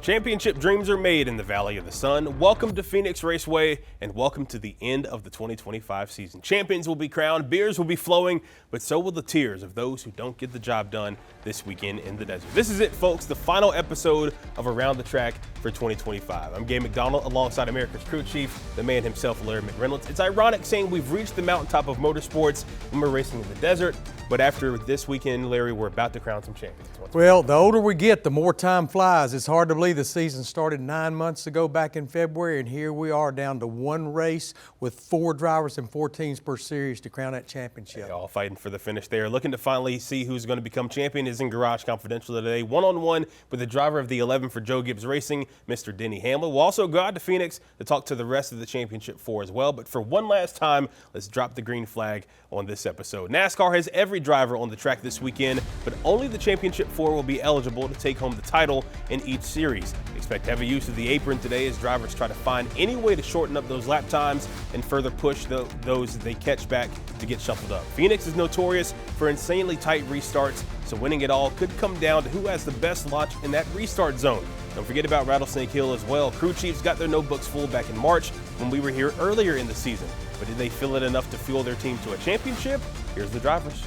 Championship dreams are made in the Valley of the Sun. Welcome to Phoenix Raceway and welcome to the end of the 2025 season. Champions will be crowned, beers will be flowing, but so will the tears of those who don't get the job done this weekend in the desert. This is it, folks, the final episode of Around the Track for 2025. I'm Gabe McDonald alongside America's crew chief, the man himself, Larry McReynolds. It's ironic saying we've reached the mountaintop of motorsports when we're racing in the desert, but after this weekend, Larry, we're about to crown some champions. Well, the older we get, the more time flies. It's hard to believe the season started 9 months ago back in February, and here we are down to one race with 4 drivers and 4 teams per series to crown that championship. All fighting for the finish there. Looking to finally see who's going to become champion is in Garage Confidential today. One-on-one with the driver of the 11 for Joe Gibbs Racing, Mr. Denny Hamlin. We'll also go out to Phoenix to talk to the rest of the championship 4 as well. But for one last time, let's drop the green flag on this episode. NASCAR has every driver on the track this weekend, but only the championship 4 will be eligible to take home the title in each series. Expect heavy use of the apron today as drivers try to find any way to shorten up those lap times and further push those they catch back to get shuffled up. Phoenix is notorious for insanely tight restarts, so winning it all could come down to who has the best launch in that restart zone. Don't forget about Rattlesnake Hill as well. Crew chiefs got their notebooks full back in March when we were here earlier in the season. But did they fill it enough to fuel their team to a championship? Here's the drivers.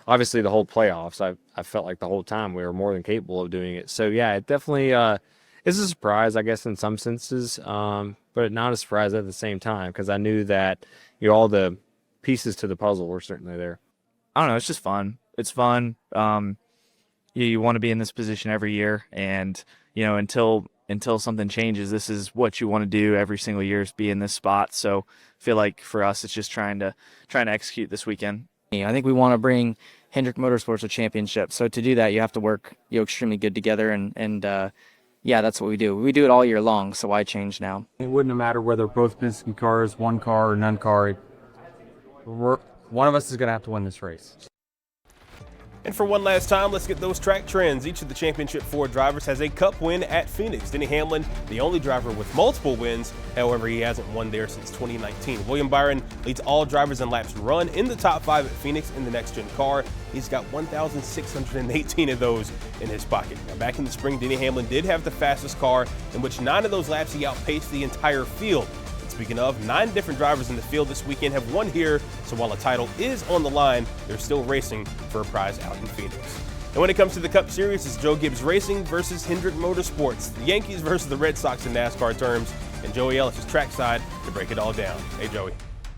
Obviously, the whole playoffs, I felt like the whole time we were more than capable of doing it. So, yeah, it definitely is a surprise, I guess, in some senses, but not a surprise at the same time because I knew that all the pieces to the puzzle were certainly there. I don't know. It's just fun. It's fun. You want to be in this position every year, and until something changes, this is what you want to do every single year is be in this spot. So, I feel like for us, it's just trying to execute this weekend. I think we want to bring Hendrick Motorsports a championship. So to do that, you have to work extremely good together, and yeah, that's what we do. We do it all year long, so why change now? It wouldn't matter whether both Penske cars, one car or none car. One of us is going to have to win this race. And for one last time, let's get those track trends. Each of the Championship 4 drivers has a cup win at Phoenix. Denny Hamlin, the only driver with multiple wins. However, he hasn't won there since 2019. William Byron leads all drivers in laps run in the top 5 at Phoenix in the next-gen car. He's got 1,618 of those in his pocket. Now, back in the spring, Denny Hamlin did have the fastest car, in which 9 of those laps he outpaced the entire field. Speaking of, 9 different drivers in the field this weekend have won here, so while a title is on the line, they're still racing for a prize out in Phoenix. And when it comes to the Cup Series, it's Joe Gibbs Racing versus Hendrick Motorsports, the Yankees versus the Red Sox in NASCAR terms, and Joey Ellis is trackside to break it all down. Hey, Joey.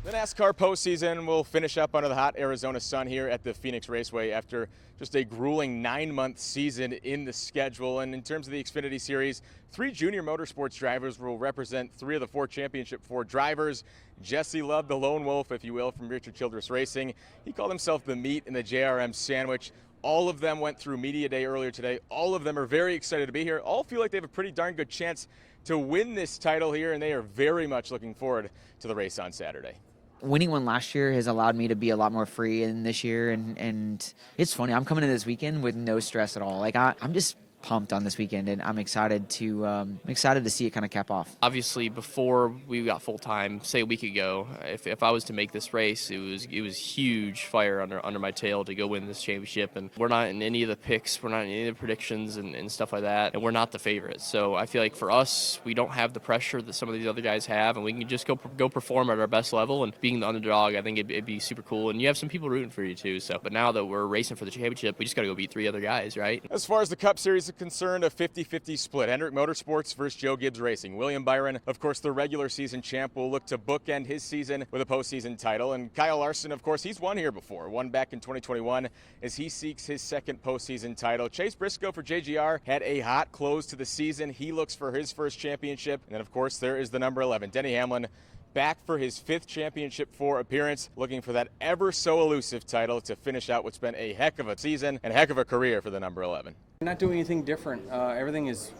The NASCAR postseason will finish up under the hot Arizona sun here at the Phoenix Raceway after just a grueling 9-month season in the schedule. And in terms of the Xfinity Series, 3 junior motorsports drivers will represent 3 of the 4 Championship 4 drivers. Jesse Love, the lone wolf, if you will, from Richard Childress Racing. He called himself the meat in the JRM sandwich. All of them went through Media Day earlier today. All of them are very excited to be here. All feel like they have a pretty darn good chance to win this title here, and they are very much looking forward to the race on Saturday. Winning one last year has allowed me to be a lot more free in this year, and it's funny. I'm coming in this weekend with no stress at all. Like I'm just pumped on this weekend, and I'm excited to see it kind of cap off. Obviously, before we got full time, say a week ago, if I was to make this race, it was huge fire under my tail to go win this championship. And we're not in any of the picks, we're not in any of the predictions and stuff like that, and we're not the favorites. So I feel like for us, we don't have the pressure that some of these other guys have, and we can just go perform at our best level. And being the underdog, I think it'd be super cool. And you have some people rooting for you too. So, but now that we're racing for the championship, we just got to go beat 3 other guys, right? As far as the Cup Series is concerned, a 50-50 split. Hendrick Motorsports versus Joe Gibbs Racing. William Byron, of course, the regular season champ, will look to bookend his season with a postseason title. And Kyle Larson, of course, he's won here before. Won back in 2021 as he seeks his second postseason title. Chase Briscoe for JGR had a hot close to the season. He looks for his first championship. And then, of course, there is the number 11, Denny Hamlin, back for his 5th Championship 4 appearance, looking for that ever so elusive title to finish out what's been a heck of a season and a heck of a career for the number 11. We're not doing anything different. Everything is,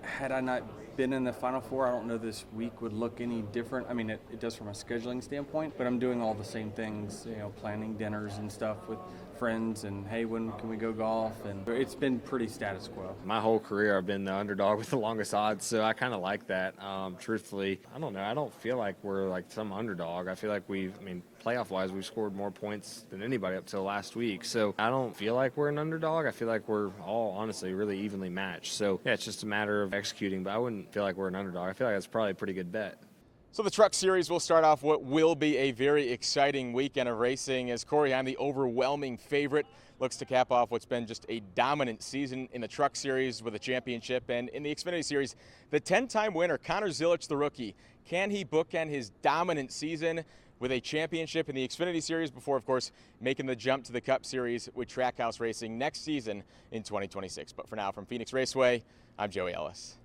had I not been in the Final Four, I don't know this week would look any different. I mean, it does from a scheduling standpoint, but I'm doing all the same things, planning dinners and stuff with friends and, hey, when can we go golf? And it's been pretty status quo. My whole career, I've been the underdog with the longest odds, so I kind of like that. Truthfully, I don't know. I don't feel like we're like some underdog. I feel like playoff-wise, we've scored more points than anybody up till last week. So I don't feel like we're an underdog. I feel like we're all, honestly, really evenly matched. So, yeah, it's just a matter of executing, but I wouldn't feel like we're an underdog. I feel like that's probably a pretty good bet. So the Truck Series will start off what will be a very exciting weekend of racing as Corey Heim, the overwhelming favorite, looks to cap off what's been just a dominant season in the Truck Series with a championship. And in the Xfinity Series, the 10-time winner, Connor Zilisch, the rookie, can he bookend his dominant season with a championship in the Xfinity Series before, of course, making the jump to the Cup Series with Trackhouse Racing next season in 2026. But for now, from Phoenix Raceway, I'm Joey Ellis.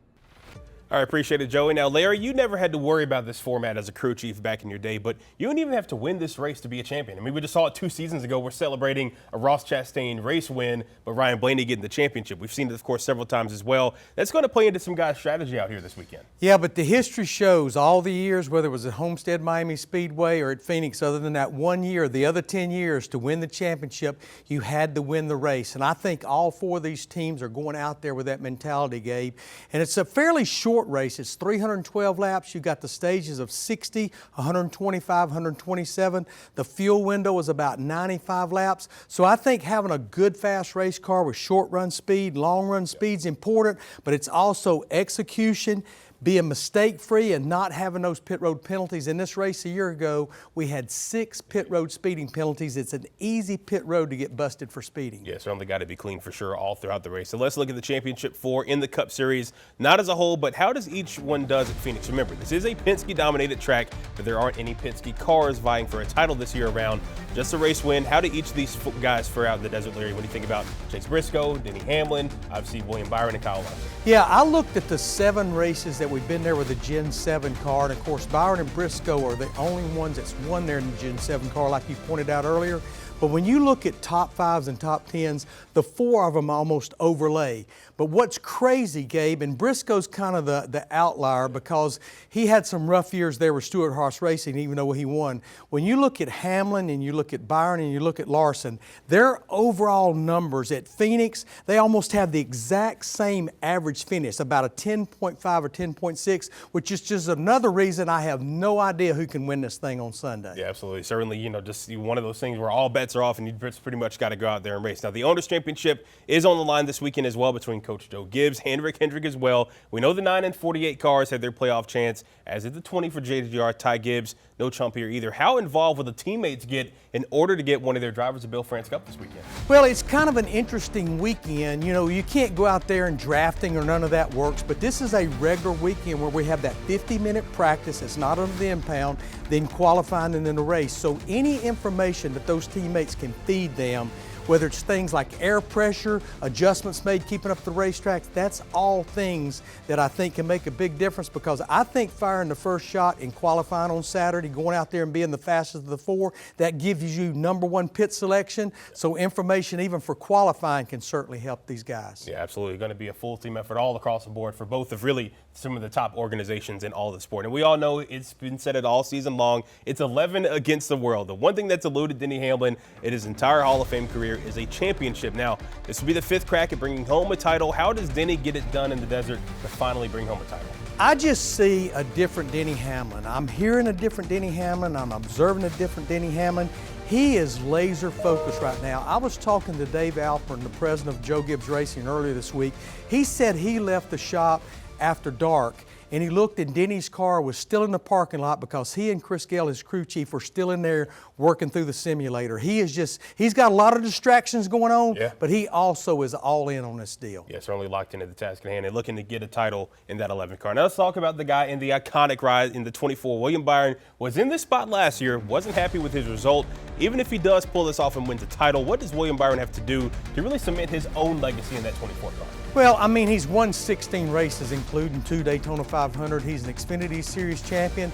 All right, appreciate it, Joey. Now, Larry, you never had to worry about this format as a crew chief back in your day, but you don't even have to win this race to be a champion. I mean, we just saw it 2 seasons ago. We're celebrating a Ross Chastain race win, but Ryan Blaney getting the championship. We've seen it, of course, several times as well. That's going to play into some guys' strategy out here this weekend. Yeah, but the history shows all the years, whether it was at Homestead Miami Speedway or at Phoenix, other than that 1 year, the other 10 years to win the championship, you had to win the race. And I think all 4 of these teams are going out there with that mentality, Gabe. And it's a fairly short race. It's 312 laps. You've got the stages of 60, 125, 127. The fuel window is about 95 laps. So I think having a good, fast race car with short run speed, long run speed is important, but it's also execution, being mistake-free and not having those pit road penalties. In this race a year ago, we had 6 pit road speeding penalties. It's an easy pit road to get busted for speeding. Yeah, certainly got to be clean for sure all throughout the race. So let's look at the championship 4 in the Cup Series, not as a whole, but how does each one does at Phoenix? Remember, this is a Penske-dominated track, but there aren't any Penske cars vying for a title this year around. Just a race win. How do each of these guys fare out in the desert, Larry, when you think about Chase Briscoe, Denny Hamlin, obviously William Byron, and Kyle Larson? Yeah, I looked at the 7 races that we've been there with the Gen 7 car, and of course Byron and Briscoe are the only ones that's won there in the Gen 7 car, like you pointed out earlier. But when you look at top 5s and top 10s, the 4 of them almost overlay. But what's crazy, Gabe, and Briscoe's kind of the outlier because he had some rough years there with Stewart Haas Racing, even though he won. When you look at Hamlin and you look at Byron and you look at Larson, their overall numbers at Phoenix, they almost have the exact same average finish, about a 10.5 or 10.6, which is just another reason I have no idea who can win this thing on Sunday. Yeah, absolutely. Certainly, just one of those things where all bets are off and you pretty much got to go out there and race. Now, the Owners' Championship is on the line this weekend as well between Coach Joe Gibbs and Rick Hendrick as well. We know the 9 and 48 cars had their playoff chance, as did the 20 for JGR. Ty Gibbs, no chump here either. How involved will the teammates get in order to get one of their drivers to Bill France Cup this weekend? Well, it's kind of an interesting weekend. You can't go out there and drafting or none of that works, but this is a regular weekend where we have that 50-minute practice. It's not under the impound, then qualifying and then the race. So any information that those teammates can feed them, whether it's things like air pressure, adjustments made, keeping up the racetracks, that's all things that I think can make a big difference, because I think firing the first shot in qualifying on Saturday, going out there and being the fastest of the 4, that gives you #1 pit selection. So information even for qualifying can certainly help these guys. Yeah, absolutely. Going to be a full team effort all across the board for both of really some of the top organizations in all the sport. And we all know it's been said it all season long. It's 11 against the world. The one thing that's eluded Denny Hamlin in his entire Hall of Fame career is a championship. Now, this will be the 5th crack at bringing home a title. How does Denny get it done in the desert to finally bring home a title? I just see a different Denny Hamlin. I'm hearing a different Denny Hamlin. I'm observing a different Denny Hamlin. He is laser focused right now. I was talking to Dave Alpern, the president of Joe Gibbs Racing, earlier this week. He said he left the shop after dark, and he looked and Denny's car was still in the parking lot because he and Chris Gale, his crew chief, were still in there working through the simulator. He's got a lot of distractions going on, but he also is all in on this deal. Yeah, certainly locked into the task at hand and looking to get a title in that 11 car. Now let's talk about the guy in the iconic ride in the 24. William Byron was in this spot last year, wasn't happy with his result. Even if he does pull this off and wins a title, what does William Byron have to do to really cement his own legacy in that 24 car? Well, I mean, he's won 16 races, including 2 Daytona 500. He's an Xfinity Series champion.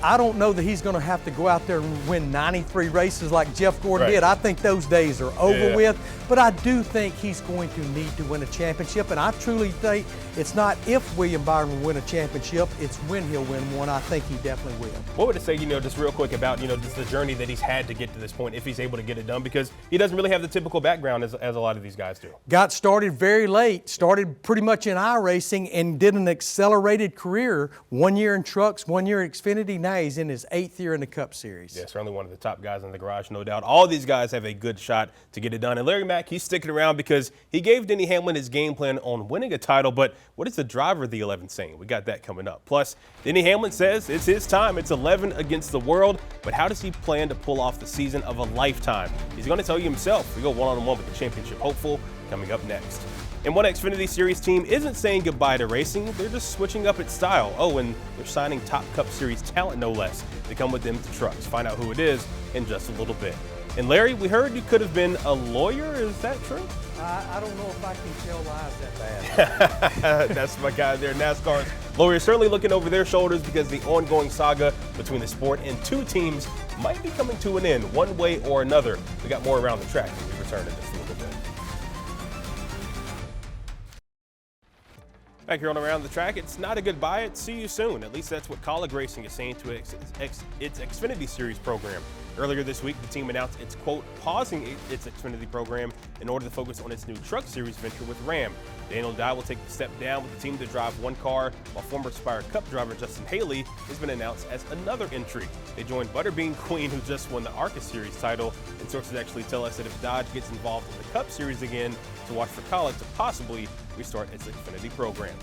I don't know that he's going to have to go out there and win 93 races like Jeff Gordon Right. did. I think those days are over Yeah. with, but I do think he's going to need to win a championship, and I truly think it's not if William Byron will win a championship, it's when he'll win one. I think he definitely will. What would it say, just real quick about, just the journey that he's had to get to this point, if he's able to get it done, because he doesn't really have the typical background as a lot of these guys do. Got started very late, started pretty much in iRacing and did an accelerated career, 1 year in trucks, 1 year in Xfinity. Now he's in his 8th year in the Cup Series. Yeah, certainly one of the top guys in the garage, no doubt. All these guys have a good shot to get it done. And Larry Mack, he's sticking around because he gave Denny Hamlin his game plan on winning a title. But what is the driver of the 11 saying? We got that coming up. Plus, Denny Hamlin says it's his time. It's 11 against the world. But how does he plan to pull off the season of a lifetime? He's going to tell you himself. We go one-on-one with the championship hopeful coming up next. And one Xfinity Series team isn't saying goodbye to racing, they're just switching up its style. Oh, and they're signing top Cup Series talent, no less, to come with them to trucks. Find out who it is in just a little bit. And Larry, we heard you could have been a lawyer, is that true? I don't know if I can tell lies that bad. That's my guy there, NASCAR's lawyers certainly looking over their shoulders because the ongoing saga between the sport and two teams might be coming to an end one way or another. We got more around the track when we return in just a little bit. Back here on Around the Track, it's not a goodbye, it's see you soon. At least that's what Colleague Racing is saying to its Xfinity Series program. Earlier this week, the team announced it's, quote, pausing its Xfinity program in order to focus on its new Truck Series venture with Ram. Daniel Dye will take the step down with the team to drive one car, while former Spire Cup driver Justin Haley has been announced as another entry. They joined Butterbean Queen, who just won the ARCA Series title, and sources actually tell us that if Dodge gets involved in the Cup Series again, to watch for Colleague to possibly restart its Xfinity program.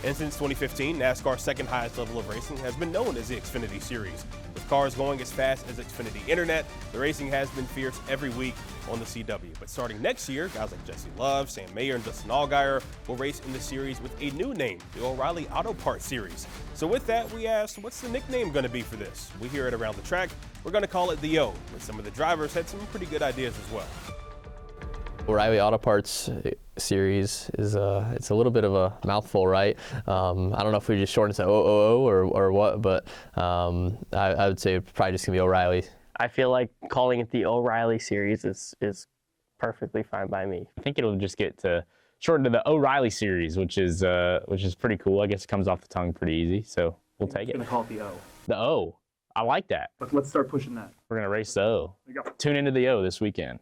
And since 2015, NASCAR's second highest level of racing has been known as the Xfinity Series. With cars going as fast as Xfinity Internet, the racing has been fierce every week on the CW. But starting next year, guys like Jesse Love, Sam Mayer, and Justin Allgaier will race in the series with a new name, the O'Reilly Auto Parts Series. So with that, we asked, what's the nickname going to be for this? We hear it around the track. We're going to call it the O, but some of the drivers had some pretty good ideas as well. O'Reilly Auto Parts Series is it's a little bit of a mouthful, right? I don't know if we just shorten it to OOO or what, but I would say it's probably just gonna be O'Reilly. I feel like calling it the O'Reilly Series is perfectly fine by me. I think it'll just get to shorten to the O'Reilly Series, which is pretty cool. I guess it comes off the tongue pretty easy, so we'll take it. Gonna call it the O. The O, I like that. Let's start pushing that. We're gonna race the O. There you go. Tune into the O this weekend.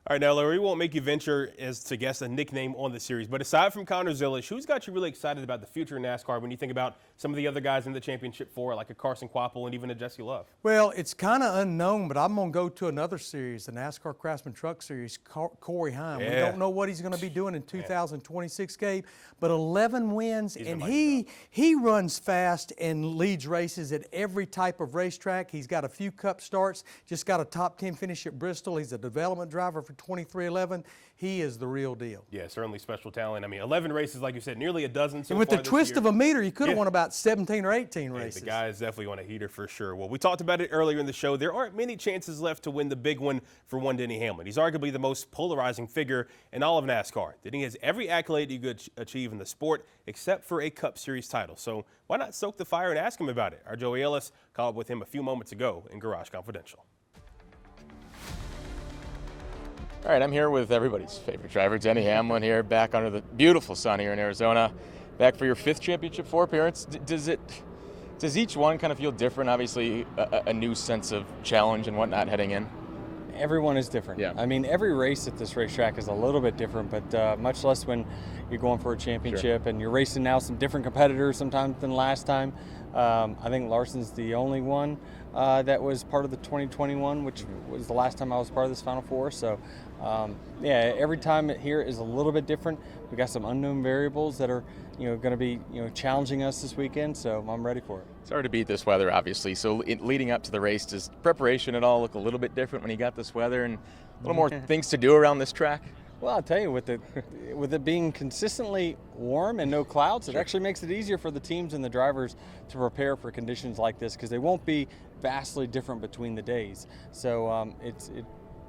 All right, now, Larry, we won't make you venture as to guess a nickname on the series, but aside from Connor Zilish, who's got you really excited about the future of NASCAR when you think about some of the other guys in the championship four, like a Carson Quapple and even a Jesse Love? Well, it's kind of unknown, but I'm going to go to another series, the NASCAR Craftsman Truck Series, Corey Heim. Yeah. We don't know what he's going to be doing in 2026, Gabe, but 11 wins, and he runs fast and leads races at every type of racetrack. He's got a few Cup starts, just got a top 10 finish at Bristol. He's a development driver for 2311. He is the real deal. Yeah, certainly special talent. I mean, 11 races, like you said, nearly a dozen so And with far the this twist year. of a meter, you could have won about 17 or 18 races. The guy is definitely on a heater for sure. Well, we talked about it earlier in the show. There aren't many chances left to win the big one for one Denny Hamlin. He's arguably the most polarizing figure in all of NASCAR. Denny has every accolade you could achieve in the sport except for a Cup Series title. So why not stoke the fire and ask him about it? Our Joey Ellis caught up with him a few moments ago in Garage Confidential. All right, I'm here with everybody's favorite driver, Denny Hamlin, here back under the beautiful sun here in Arizona. Back for your 5th Championship 4 appearance. Does each one kind of feel different? Obviously, a new sense of challenge and whatnot heading in. Everyone is different. Yeah. I mean, every race at this racetrack is a little bit different, but much less when you're going for a championship and you're racing now some different competitors sometimes than last time. I think Larson's the only one that was part of the 2021, which was the last time I was part of this Final Four. So, yeah, every time here is a little bit different. We got some unknown variables that are, going to be, challenging us this weekend. So I'm ready for it. It's hard to beat this weather, obviously. So leading up to the race, does preparation at all look a little bit different when you got this weather and a little more things to do around this track? Well, I'll tell you, with it being consistently warm and no clouds, it actually makes it easier for the teams and the drivers to prepare for conditions like this because they won't be vastly different between the days. So it's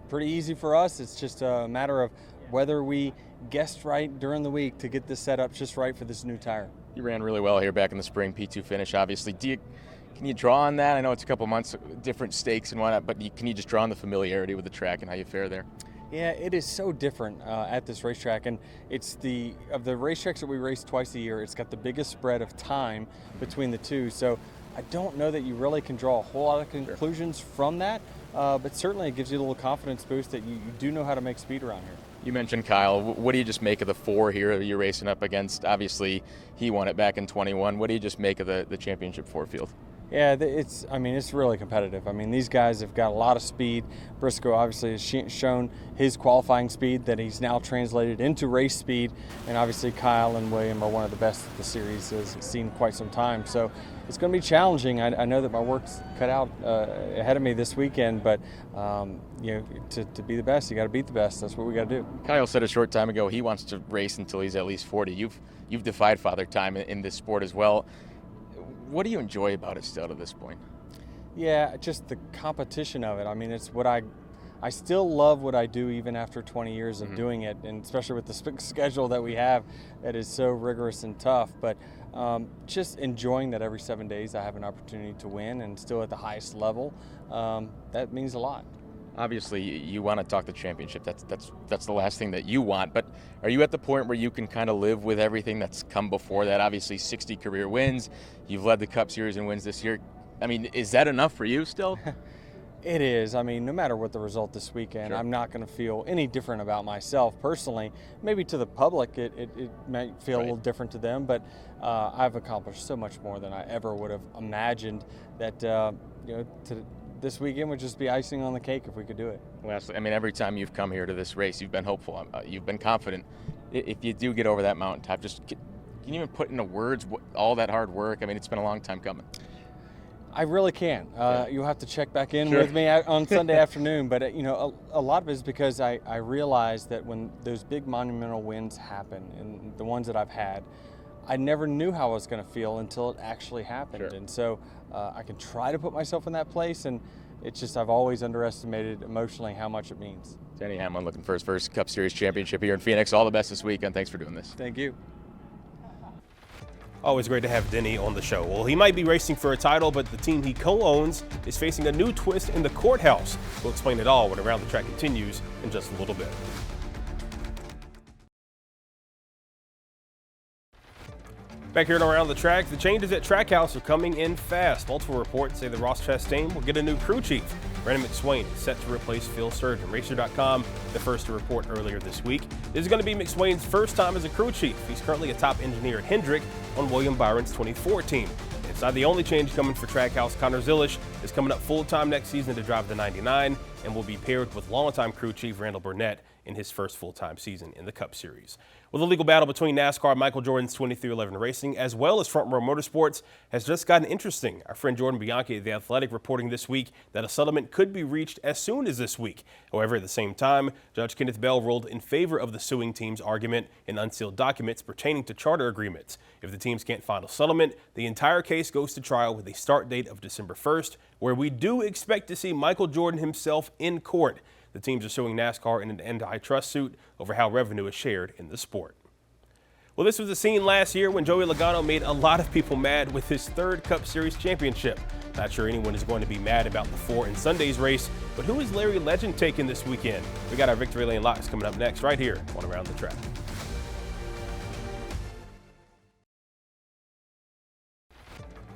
pretty easy for us. It's just a matter of whether we guessed right during the week to get this set up just right for this new tire. You ran really well here back in the spring, P2 finish, obviously. Do you Can you draw on that? I know it's a couple months, different stakes and whatnot, but can you just draw on the familiarity with the track and how you fare there? Yeah, it is so different at this racetrack, and it's of the racetracks that we race twice a year, it's got the biggest spread of time between the two. So I don't know that you really can draw a whole lot of conclusions from that, but certainly it gives you a little confidence boost that you do know how to make speed around here. You mentioned Kyle. What do you just make of the 4 here that you're racing up against? Obviously, he won it back in 21. What do you just make of the championship 4 field? Yeah, it's really competitive. I mean, these guys have got a lot of speed. Briscoe obviously has shown his qualifying speed that he's now translated into race speed, and obviously Kyle and William are one of the best that the series has seen quite some time. So it's going to be challenging. I know that my work's cut out ahead of me this weekend, but to be the best, you got to beat the best. That's what we got to do. Kyle said a short time ago he wants to race until he's at least 40. You've defied Father Time in this sport as well. What do you enjoy about it still to this point? Yeah, just the competition of it. I mean, it's what I still love what I do even after 20 years of doing it, and especially with the schedule that we have that is so rigorous and tough. But just enjoying that every 7 days I have an opportunity to win and still at the highest level, that means a lot. Obviously, you want to talk the championship. That's the last thing that you want. But are you at the point where you can kind of live with everything that's come before that? Obviously, 60 career wins. You've led the Cup Series and wins this year. I mean, is that enough for you still? It is. I mean, no matter what the result this weekend, I'm not going to feel any different about myself personally. Maybe to the public, it might feel a little different to them, but I've accomplished so much more than I ever would have imagined that, this weekend would just be icing on the cake if we could do it. Lastly, I mean, every time you've come here to this race, you've been hopeful. You've been confident. If you do get over that mountaintop, can you even put into words all that hard work? I mean, it's been a long time coming. I really can. You'll have to check back in with me on Sunday afternoon. But, a lot of it is because I realize that when those big monumental wins happen, and the ones that I've had, I never knew how I was going to feel until it actually happened. And so I can try to put myself in that place, and it's just I've always underestimated emotionally how much it means. Denny Hamlin looking for his first Cup Series championship here in Phoenix. All the best this weekend. Thanks for doing this. Thank you. Always great to have Denny on the show. Well, he might be racing for a title, but the team he co-owns is facing a new twist in the courthouse. We'll explain it all when Around the Track continues in just a little bit. Back here at Around the Track, the changes at Trackhouse are coming in fast. Multiple reports say the Ross Chastain will get a new crew chief. Brandon McSwain is set to replace Phil Sturgeon. Racer.com, the first to report earlier this week. This is going to be McSwain's first time as a crew chief. He's currently a top engineer at Hendrick on William Byron's 24 team. It's not the only change coming for Trackhouse. Connor Zilisch is coming up full-time next season to drive the 99 and will be paired with longtime crew chief Randall Burnett in his first full-time season in the Cup Series. Well, the legal battle between NASCAR and Michael Jordan's 2311 Racing, as well as Front Row Motorsports, has just gotten interesting. Our friend Jordan Bianchi of The Athletic reporting this week that a settlement could be reached as soon as this week. However, at the same time, Judge Kenneth Bell ruled in favor of the suing team's argument in unsealed documents pertaining to charter agreements. If the teams can't find a settlement, the entire case goes to trial with a start date of December 1st, where we do expect to see Michael Jordan himself in court. The teams are suing NASCAR in an antitrust suit over how revenue is shared in the sport. Well, this was the scene last year when Joey Logano made a lot of people mad with his third Cup Series championship. Not sure anyone is going to be mad about the 4 in Sunday's race, but who is Larry Legend taking this weekend? We got our Victory Lane locks coming up next right here on Around the Track.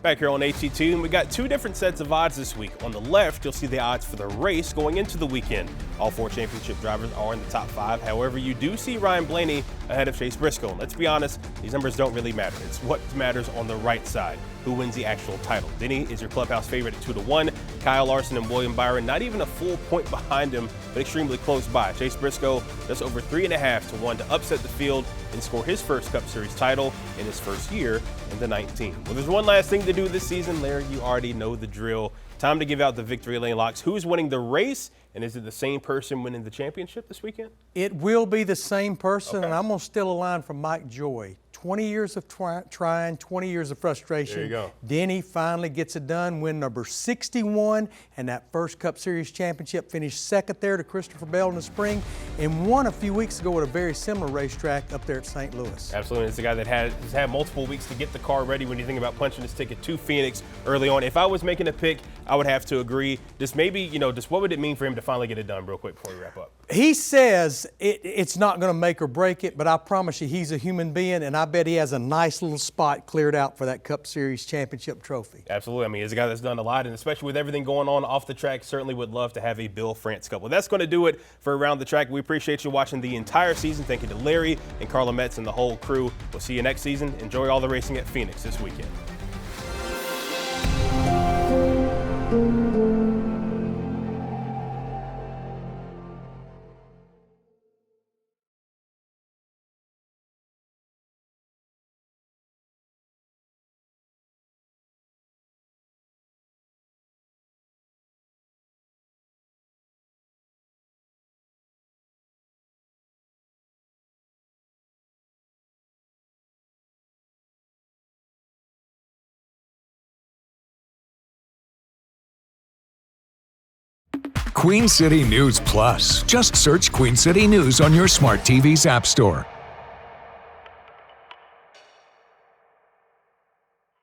Back here on HT2, and we got 2 different sets of odds this week. On the left, you'll see the odds for the race going into the weekend. All 4 championship drivers are in the top 5. However, you do see Ryan Blaney ahead of Chase Briscoe. And let's be honest, these numbers don't really matter. It's what matters on the right side. Who wins the actual title? Denny is your clubhouse favorite at 2-1. Kyle Larson and William Byron, not even a full point behind him, but extremely close by. Chase Briscoe just over 3.5 to 1 to upset the field and score his first Cup Series title in his first year in the 19. Well, there's one last thing to do this season. Larry, you already know the drill. Time to give out the Victory Lane locks. Who's winning the race, and is it the same person winning the championship this weekend? It will be the same person, and I'm going to steal a line from Mike Joy. 20 years of trying, 20 years of frustration. There you go. Denny finally gets it done, win number 61, and that first Cup Series championship, finished second there to Christopher Bell in the spring, and won a few weeks ago at a very similar racetrack up there at St. Louis. Absolutely. It's a guy that has had multiple weeks to get the car ready when you think about punching his ticket to Phoenix early on. If I was making a pick, I would have to agree. Just maybe, just what would it mean for him to finally get it done real quick before we wrap up? He says it's not going to make or break it, but I promise you he's a human being, and I bet he has a nice little spot cleared out for that Cup Series championship trophy. Absolutely. I mean, he's a guy that's done a lot, and especially with everything going on off the track, certainly would love to have a Bill France Cup. Well, that's going to do it for Around the Track. We appreciate you watching the entire season. Thank you to Larry and Carla Metz and the whole crew. We'll see you next season. Enjoy all the racing at Phoenix this weekend. Queen City News Plus. Just search Queen City News on your smart TV's app store.